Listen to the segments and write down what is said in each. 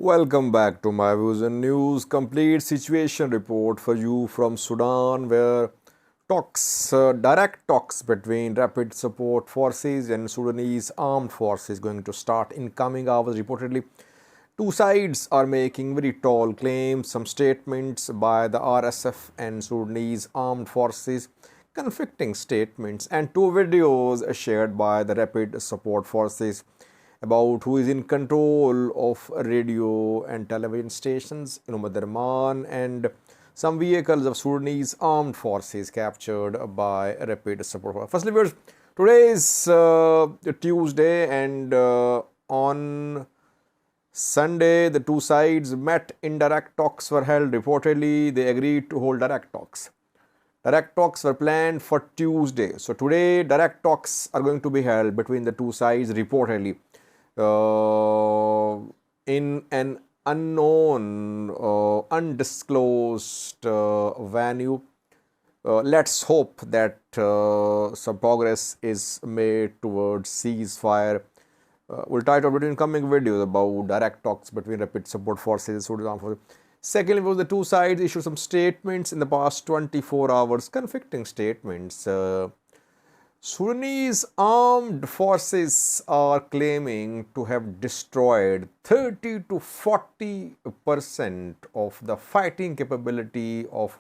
Welcome back to my views and news. Complete situation report for you from Sudan, where direct talks between rapid support forces and Sudanese armed forces going to start in coming hours. Reportedly, two sides are making very tall claims. Some statements by the RSF and Sudanese armed forces, conflicting statements, and two videos shared by the rapid support forces about who is in control of radio and television stations in Umdurman, and some vehicles of Sudanese armed forces captured by rapid support. Firstly, viewers, today is Tuesday, and on Sunday the two sides met. Indirect talks were held. Reportedly, they agreed to hold direct talks. Direct talks were planned for Tuesday. So today, direct talks are going to be held between the two sides, reportedly, in an unknown, undisclosed venue. Let's hope that some progress is made towards ceasefire. We'll try to update in coming videos about direct talks between rapid support forces and Sudan armed forces. Secondly, the two sides issued some statements in the past 24 hours, conflicting statements. Sudanese armed forces are claiming to have destroyed 30 to 40% of the fighting capability of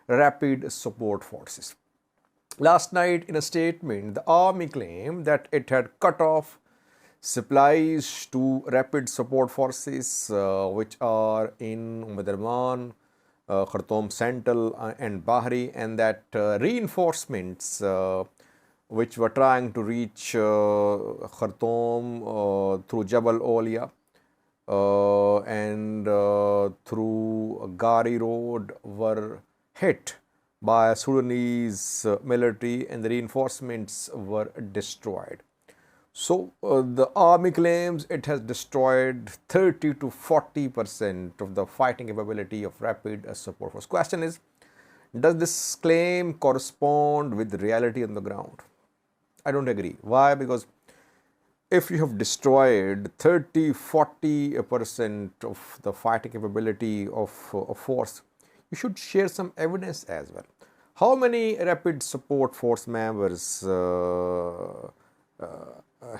rapid support forces. Last night, in a statement, the army claimed that it had cut off supplies to rapid support forces, which are in Umdurman, Khartoum Central, and Bahri, and that reinforcements which were trying to reach Khartoum through Jabal Olia and through Gari Road were hit by Sudanese military, and the reinforcements were destroyed. So the army claims it has destroyed 30 to 40% of the fighting capability of rapid support force. Question is, does this claim correspond with reality on the ground? I don't agree. Why? Because if you have destroyed 30-40% of the fighting capability of a force, you should share some evidence as well. How many rapid support force members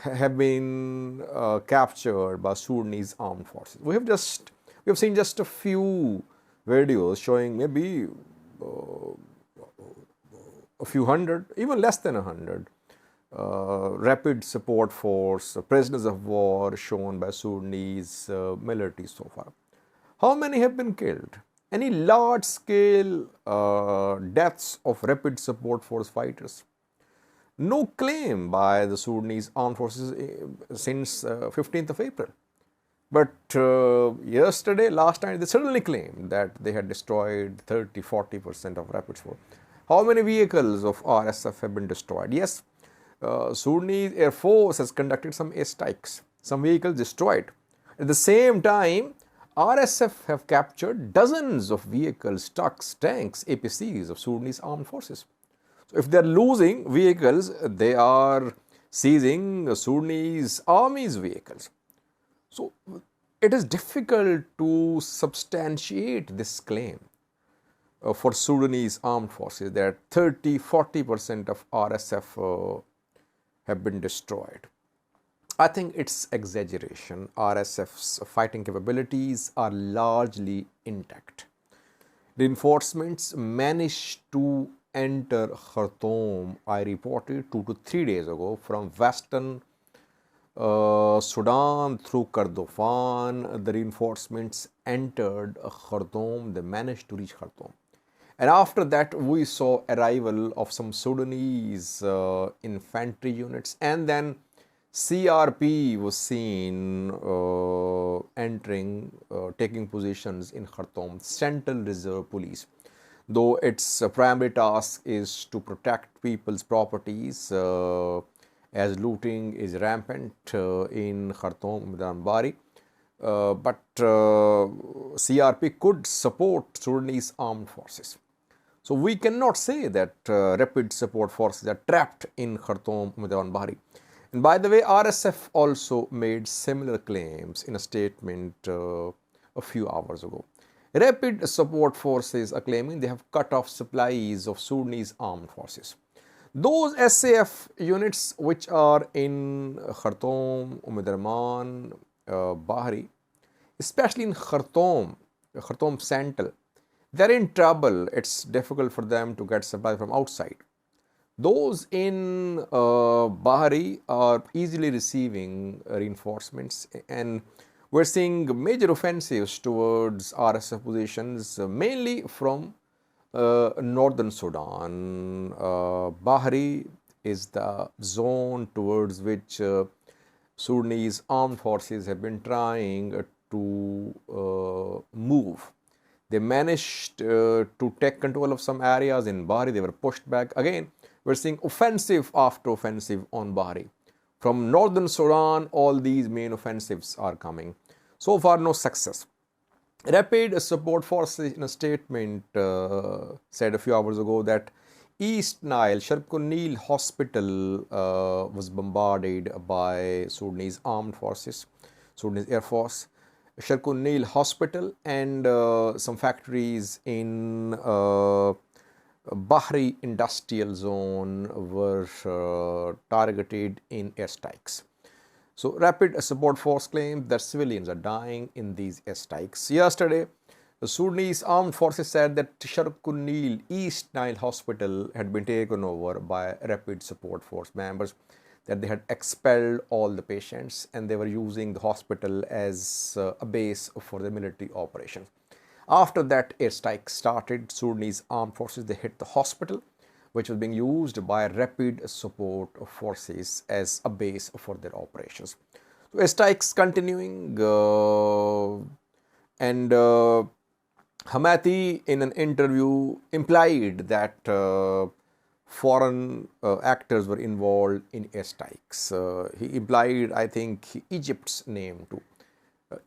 have been captured by Sudanese armed forces? We have seen just a few videos showing maybe a few hundred, even less than 100. Rapid support force, prisoners of war shown by Sudanese military so far. How many have been killed? Any large-scale deaths of rapid support force fighters? No claim by the Sudanese armed forces since 15th of April. But last night, they suddenly claimed that they had destroyed 30-40% of rapid support. How many vehicles of RSF have been destroyed? Yes, Sudanese Air Force has conducted some airstrikes, some vehicles destroyed. At the same time, RSF have captured dozens of vehicles, trucks, tanks, APCs of Sudanese armed forces. So if they are losing vehicles, they are seizing Sudanese army's vehicles. So it is difficult to substantiate this claim for Sudanese armed forces that 30-40% of RSF have been destroyed. I think it's exaggeration. RSF's fighting capabilities are largely intact. Reinforcements managed to enter Khartoum, I reported 2 to 3 days ago, from western Sudan through Kordofan. The reinforcements entered Khartoum. They managed to reach Khartoum. And after that, we saw arrival of some Sudanese infantry units, and then CRP was seen taking positions in Khartoum, Central Reserve Police. Though its primary task is to protect people's properties, as looting is rampant in Khartoum and Bari. But CRP could support Sudanese armed forces. So we cannot say that rapid support forces are trapped in Khartoum and Bari. And by the way, RSF also made similar claims in a statement a few hours ago. Rapid support forces are claiming they have cut off supplies of Sudanese armed forces. Those SAF units which are in Khartoum, Omdurman, Bahri, especially in Khartoum Central, they're in trouble. It's difficult for them to get supply from outside. Those in Bahri are easily receiving reinforcements, and we're seeing major offensives towards RSF positions, mainly from northern Sudan. Bahri is the zone towards which Sudanese armed forces have been trying to move. They managed to take control of some areas in Bahri. They were pushed back. Again, we're seeing offensive after offensive on Bahri. From northern Sudan, all these main offensives are coming. So far, no success. Rapid Support Forces in a statement said a few hours ago that East Nile, Sharqul Hospital was bombarded by Sudanese armed forces, Sudanese Air Force. Sharqul Hospital and some factories in Bahri Industrial Zone were targeted in airstrikes. So, Rapid Support Force claims that civilians are dying in these airstrikes. Yesterday, the Sudanese armed forces said that Sharqul East Nile Hospital had been taken over by Rapid Support Force members, that they had expelled all the patients and they were using the hospital as a base for the military operations. After that airstrike started, Sudanese armed forces, they hit the hospital, which was being used by Rapid Support Forces as a base for their operations. So, airstrikes continuing, and Hamati in an interview implied that foreign actors were involved in airstrikes. He implied, I think, Egypt's name too.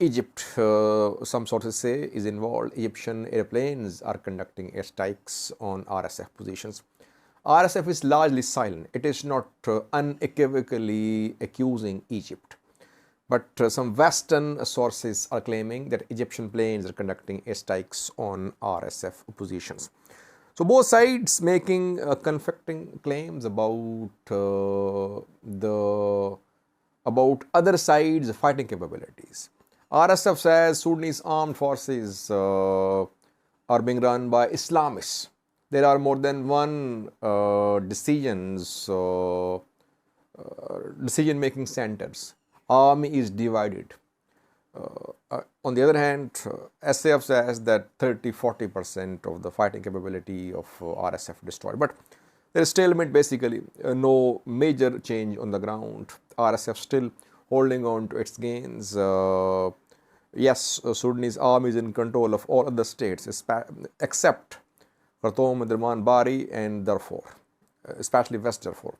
Egypt, some sources say, is involved. Egyptian airplanes are conducting airstrikes on RSF positions. RSF is largely silent. It is not unequivocally accusing Egypt. But some Western sources are claiming that Egyptian planes are conducting airstrikes on RSF positions. So, both sides making conflicting claims about other sides' fighting capabilities. RSF says Sudanese armed forces are being run by Islamists. There are more than one decision-making centers. Army is divided. On the other hand, SAF says that 30-40% of the fighting capability of RSF destroyed. But there is stalemate, basically, no major change on the ground. RSF still holding on to its gains. Yes, Sudanese army is in control of all other states except Khartoum, Omdurman, Bahri and Darfur, especially West Darfur.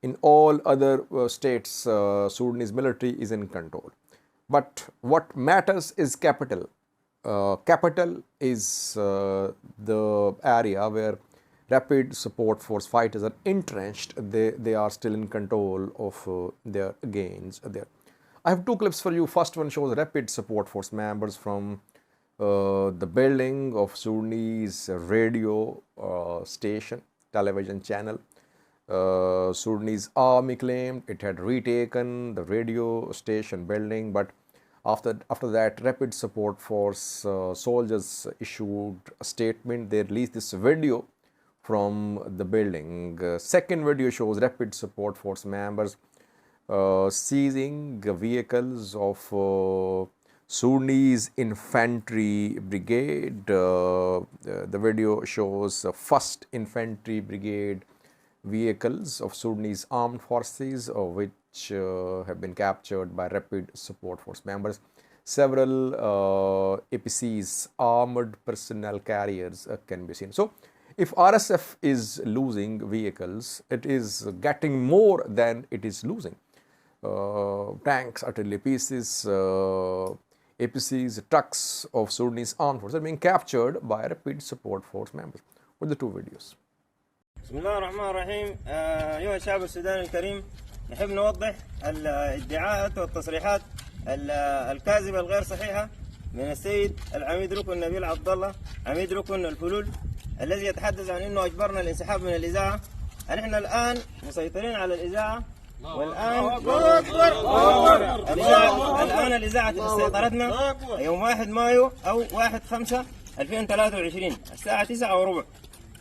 In all other states, Sudanese military is in control. But what matters is capital. Capital is the area where Rapid Support Force fighters are entrenched. They are still in control of their gains there. I have two clips for you. First one shows Rapid Support Force members from the building of Sudanese radio station, television channel. Sudanese army claimed it had retaken the radio station building, but after that, Rapid Support Force soldiers issued a statement. They released this video from the building. Second video shows Rapid Support Force members seizing vehicles of Sudanese Infantry Brigade. The video shows 1st Infantry Brigade vehicles of Sudanese armed forces, which have been captured by Rapid Support Force members. Several APCs, armored personnel carriers, can be seen. So, if RSF is losing vehicles, it is getting more than it is losing. Tanks, artillery pieces, APCs, trucks of Sudanese armed forces are being captured by Rapid Support Force members. With the two videos. بسم الله الرحمن الرحيم. أيها الشعب السوداني الكريم، نحب نوضح الادعاءات والتصريحات الكاذبة الغير صحيحة من السيد العميد ركن نبيل عبد الله عميد ركن الفلول، الذي يتحدث عن انه اجبرنا الانسحاب من الاذاعه. نحن الان مسيطرين على الاذاعه، والان الان الاذاعه في سيطرتنا يوم 1 مايو او 1/5/2023 الساعه 9:15.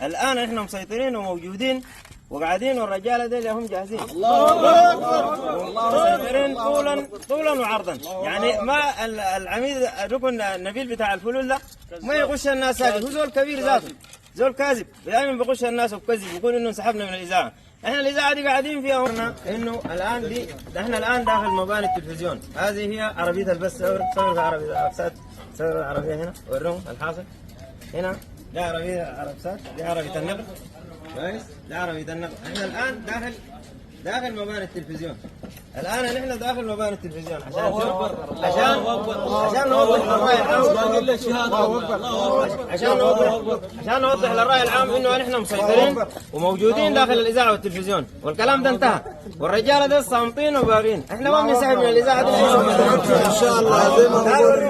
الان نحن مسيطرين وموجودين وقاعدين، والرجاله دول هم جاهزين. مسيطرين طولا وعرضا. يعني ما العميد ركن نبيل بتاع الفلول ده ما يغش الناس، هذا هو زول كبير ذاته، زول كاذب، دائما بيغش الناس وبكذب، بيقول انه انسحبنا من الاذاعه. احنا الاذاعه دي قاعدين فيها انه الان دي احنا الان داخل مباني التلفزيون. هذه هي عربيه البث. صور عربيه عربسات، صور العربيه هنا ورهم الحاصل هنا. دي عربيه عربسات، دي عربيه النقل، كويس، دي عربيه النقل. احنا الان داخل مباني التلفزيون. الان نحن داخل مباني التلفزيون عشان نوضح للراي العام، عشان نوضح للراي العام انه نحن مسيطرين وموجودين داخل الاذاعه والتلفزيون، والكلام ده انتهى، والرجاله دول صامتين وباقين. احنا ما بننسحب من الاذاعه دي ان شاء الله، زي ما بقول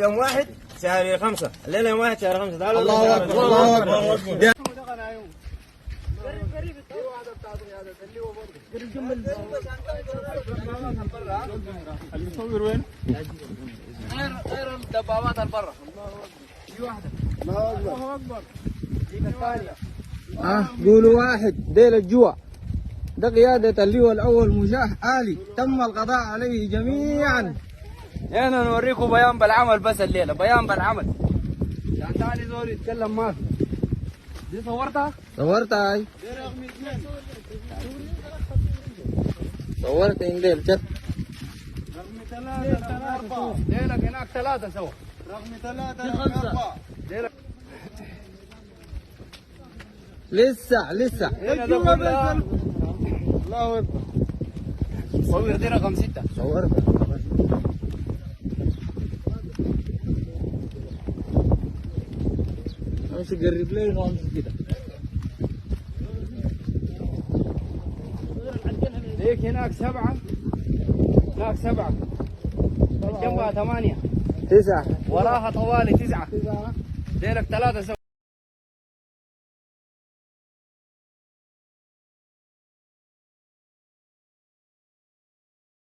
يوم 1 شهر 5 الليله، يوم 1 شهر 5. تعالوا الله اكبر. المصور وين؟ غير الدبابات البرة. في واحدة. الله أكبر. دي الثانية. قولوا واحد ديل الجوع. ده قيادة اللواء الأول مجاح آلي، تم القضاء عليه جميعا. هنا نوريكم بيان بالعمل بس الليلة، بيان بالعمل. عشان ثاني زول يتكلم ما في. دي صورتها؟ صورتها هاي. دي رقم 2. صورت انديل جد. رقم 3 رقم 4. ديلك هناك 3 سوا. رقم 3 رقم 4. ديلك لسه هنا ده كلها. الله اكبر. صور دي رقم 6. صورتها. امشي قرب لي وامشي كده. ليك هناك 7، هناك 7، جنبها 8، 9، وراها طوالي 9. ديلك 3 سوا.